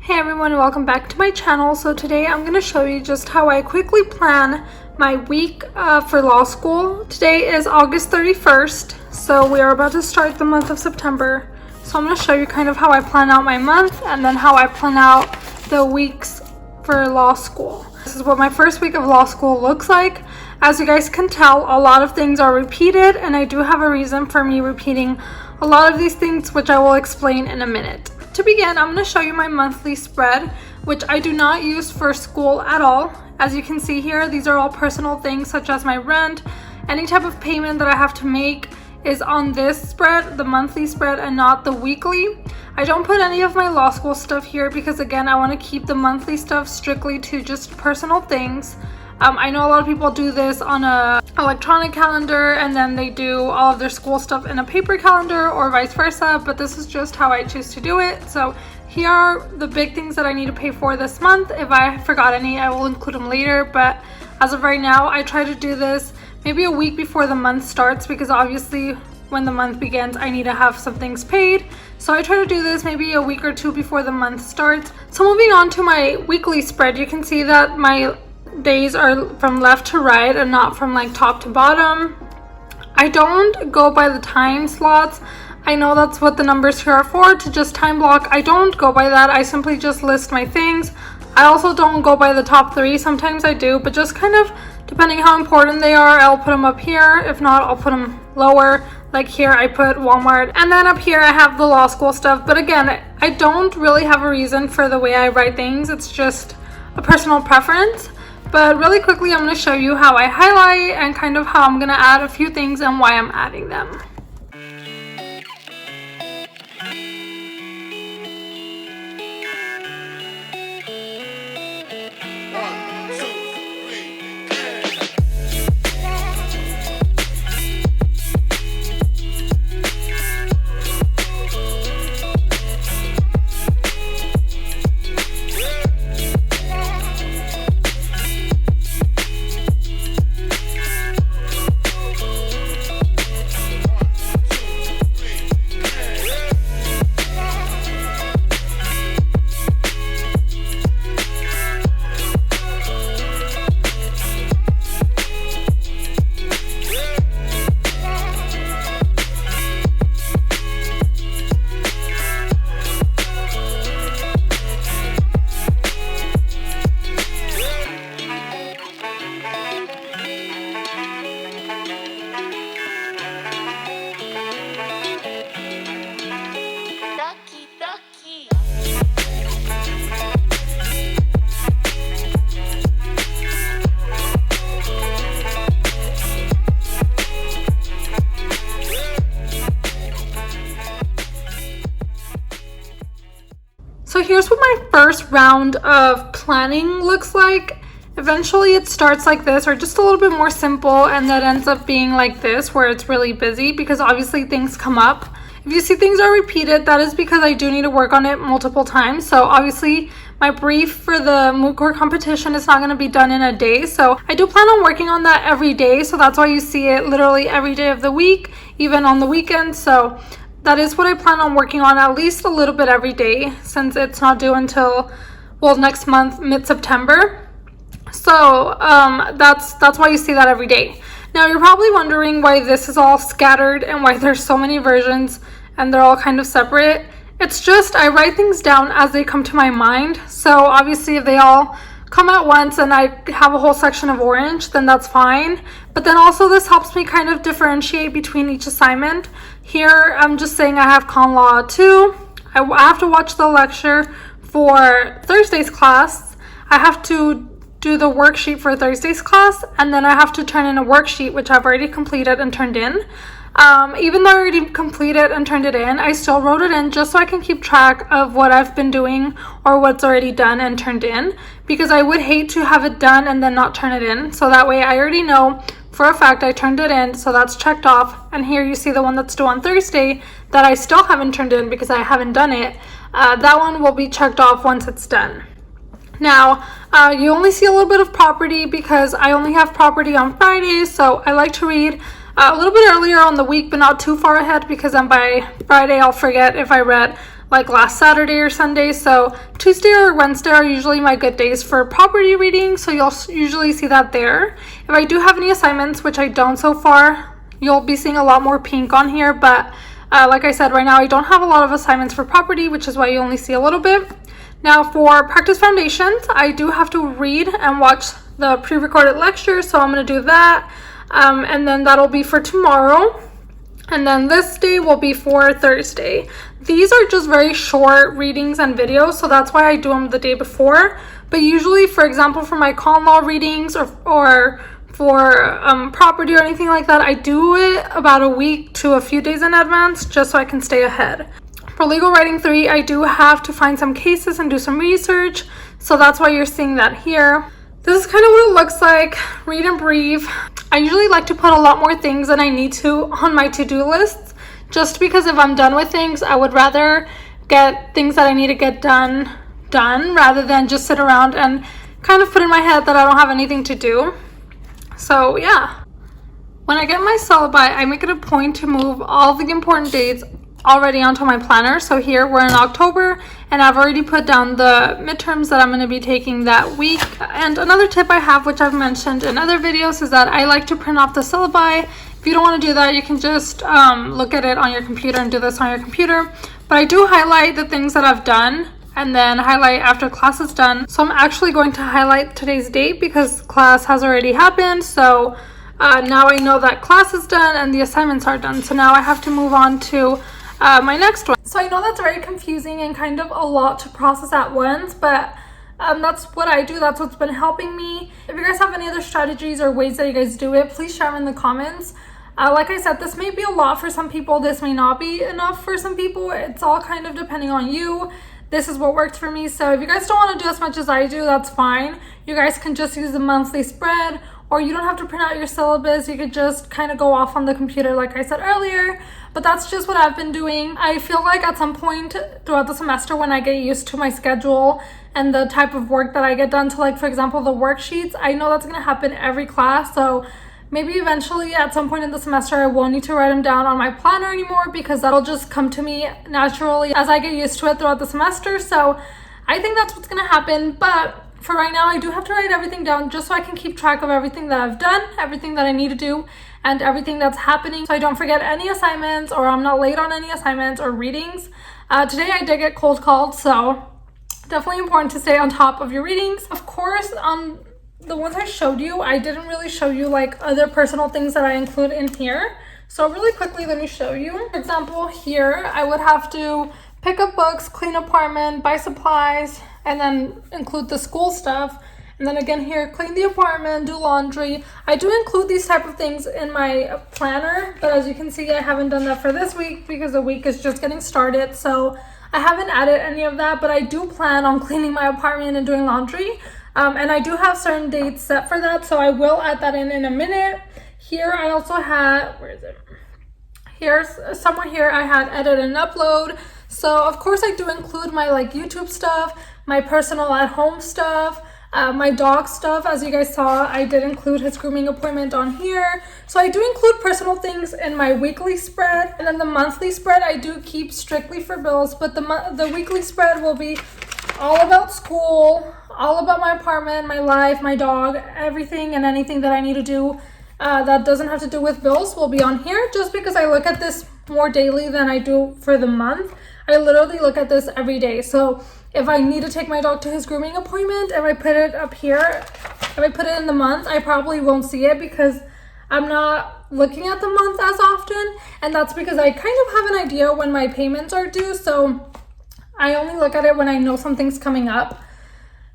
Hey everyone, welcome back to my channel. So today I'm going to show you just how I quickly plan my week for law school. Today is August 31st, so we are about to start the month of September. So I'm going to show you kind of how I plan out my month and then how I plan out the weeks for law school. This is what my first week of law school looks like. As you guys can tell, a lot of things are repeated, and I do have a reason for me repeating a lot of these things, which I will explain in a minute. To begin, I'm going to show you my monthly spread, which I do not use for school at all. As you can see here, these are all personal things such as my rent. Any type of payment that I have to make is on this spread, the monthly spread, and not the weekly. I don't put any of my law school stuff here because, again, I want to keep the monthly stuff strictly to just personal things. I know a lot of people do this on a electronic calendar and then they do all of their school stuff in a paper calendar or vice versa, but this is just how I choose to do it. So here are the big things that I need to pay for this month. If I forgot any, I will include them later, but as of right now, I try to do this maybe a week before the month starts because obviously when the month begins, I need to have some things paid. So I try to do this maybe a week or two before the month starts. So moving on to my weekly spread, you can see that my days are from left to right and not from like top to bottom. I don't go by the time slots. I know that's what the numbers here are for, to just time block. I don't go by that. I simply just list my things. I also don't go by the top three. Sometimes I do, but just kind of depending how important they are, I'll put them up here. If not, I'll put them lower. Like here I put Walmart, and then up here I have the law school stuff. But again, I don't really have a reason for the way I write things. It's just a personal preference. But really quickly, I'm going to show you how I highlight and kind of how I'm going to add a few things and why I'm adding them. So here's what my first round of planning looks like. Eventually it starts like this, or just a little bit more simple, and that ends up being like this, where it's really busy because obviously things come up. If you see things are repeated, that is because I do need to work on it multiple times. So obviously my brief for the moot court competition is not going to be done in a day. So I do plan on working on that every day. So that's why you see it literally every day of the week, even on the weekends. So that is what I plan on working on at least a little bit every day, since it's not due until, well, next month, mid-September. So that's why you see that every day. Now you're probably wondering why this is all scattered and why there's so many versions and they're all kind of separate. It's just I write things down as they come to my mind. So obviously if they all come at once and I have a whole section of orange, then that's fine. But then also this helps me kind of differentiate between each assignment. Here I'm just saying I have Con Law 2. I have to watch the lecture for Thursday's class. I have to do the worksheet for Thursday's class, and then I have to turn in a worksheet which I've already completed and turned in. Even though I already completed and turned it in, I still wrote it in just so I can keep track of what I've been doing or what's already done and turned in, because I would hate to have it done and then not turn it in. So that way I already know for a fact I turned it in, so that's checked off. And here you see the one that's due on Thursday that I still haven't turned in because I haven't done it. That one will be checked off once it's done. Now, you only see a little bit of property because I only have property on Fridays, so I like to read a little bit earlier on the week, but not too far ahead, because then by Friday I'll forget if I read like last Saturday or Sunday. So Tuesday or Wednesday are usually my good days for property reading, so you'll usually see that there. If I do have any assignments, which I don't so far, you'll be seeing a lot more pink on here, but like I said, right now I don't have a lot of assignments for property, which is why you only see a little bit. Now for practice foundations, I do have to read and watch the pre-recorded lecture, so I'm going to do that, and then that'll be for tomorrow. And then this day will be for Thursday. These are just very short readings and videos, so that's why I do them the day before. But usually, for example, for my common law readings or for property or anything like that, I do it about a week to a few days in advance just so I can stay ahead. For legal writing 3, I do have to find some cases and do some research, so that's why you're seeing that here. This is kind of what it looks like, read and brief. I usually like to put a lot more things than I need to on my to-do lists, just because if I'm done with things, I would rather get things that I need to get done rather than just sit around and kind of put in my head that I don't have anything to do. So yeah. When I get my syllabi, I make it a point to move all the important dates already onto my planner. So here we're in October, and I've already put down the midterms that I'm going to be taking that week. And another tip I have, which I've mentioned in other videos, is that I like to print off the syllabi. If you don't want to do that, you can just look at it on your computer and do this on your computer. But I do highlight the things that I've done and then highlight after class is done. So I'm actually going to highlight today's date because class has already happened. So now I know that class is done and the assignments are done. So now I have to move on to my next one. So I know that's very confusing and kind of a lot to process at once, but that's what I do. That's what's been helping me. If you guys have any other strategies or ways that you guys do it, please share them in the comments. Like I said, this may be a lot for some people. This may not be enough for some people. It's all kind of depending on you. This is what worked for me. So if you guys don't want to do as much as I do, that's fine. You guys can just use the monthly spread, or you don't have to print out your syllabus. You could just kind of go off on the computer like I said earlier. But that's just what I've been doing. I feel like at some point throughout the semester, when I get used to my schedule and the type of work that I get done to, like, for example, the worksheets, I know that's going to happen every class. So maybe eventually at some point in the semester, I won't need to write them down on my planner anymore, because that'll just come to me naturally as I get used to it throughout the semester. So I think that's what's going to happen. But for right now, I do have to write everything down just so I can keep track of everything that I've done, everything that I need to do, and everything that's happening, so I don't forget any assignments, or I'm not late on any assignments or readings. Today I did get cold called, so definitely important to stay on top of your readings. Of course, on the ones I showed you, I didn't really show you like other personal things that I include in here. So really quickly, let me show you. For example, here I would have to pick up books, clean apartment, buy supplies, and then include the school stuff. And then again here, clean the apartment, do laundry. I do include these type of things in my planner, but as you can see, I haven't done that for this week because the week is just getting started. So I haven't added any of that, but I do plan on cleaning my apartment and doing laundry. And I do have certain dates set for that, so I will add that in a minute. Here I also had, where is it? Here's somewhere here I had edit and upload. So of course I do include my like YouTube stuff, my personal at home stuff, my dog stuff. As you guys saw, I did include his grooming appointment on here. So I do include personal things in my weekly spread, and then the monthly spread I do keep strictly for bills, but the weekly spread will be all about school, all about my apartment, my life, my dog, everything and anything that I need to do that doesn't have to do with bills will be on here, just because I look at this more daily than I do for the month. I literally look at this every day. So if I need to take my dog to his grooming appointment, if I put it up here, if I put it in the month, I probably won't see it because I'm not looking at the month as often. And that's because I kind of have an idea when my payments are due. So I only look at it when I know something's coming up.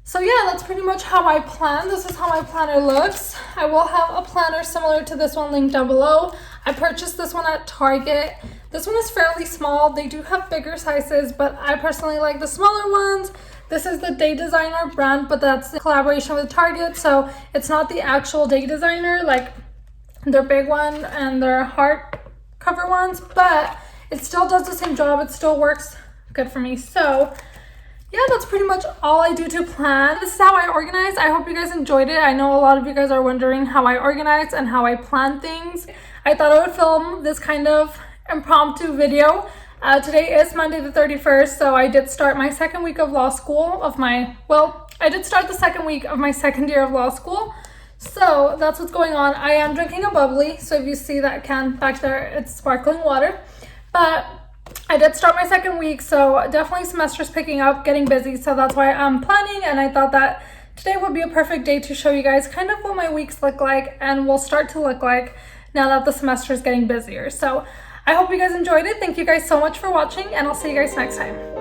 So yeah, that's pretty much how I plan. This is how my planner looks. I will have a planner similar to this one linked down below. I purchased this one at Target. This one is fairly small. They do have bigger sizes, but I personally like the smaller ones. This is the Day Designer brand, but that's the collaboration with Target, so it's not the actual Day Designer, like their big one and their heart cover ones, but it still does the same job. It still works good for me. So yeah, that's pretty much all I do to plan. This is how I organize. I hope you guys enjoyed it. I know a lot of you guys are wondering how I organize and how I plan things. I thought I would film this kind of impromptu video Today is Monday the 31st, so I did start my second week of law school I did start the second week of my second year of law school. So that's what's going on. I am drinking a bubbly, so if you see that can back there, it's sparkling water. But I did start my second week, so definitely semester's picking up, getting busy, so that's why I'm planning, and I thought that today would be a perfect day to show you guys kind of what my weeks look like and will start to look like now that the semester is getting busier. So I hope you guys enjoyed it. Thank you guys so much for watching, and I'll see you guys next time.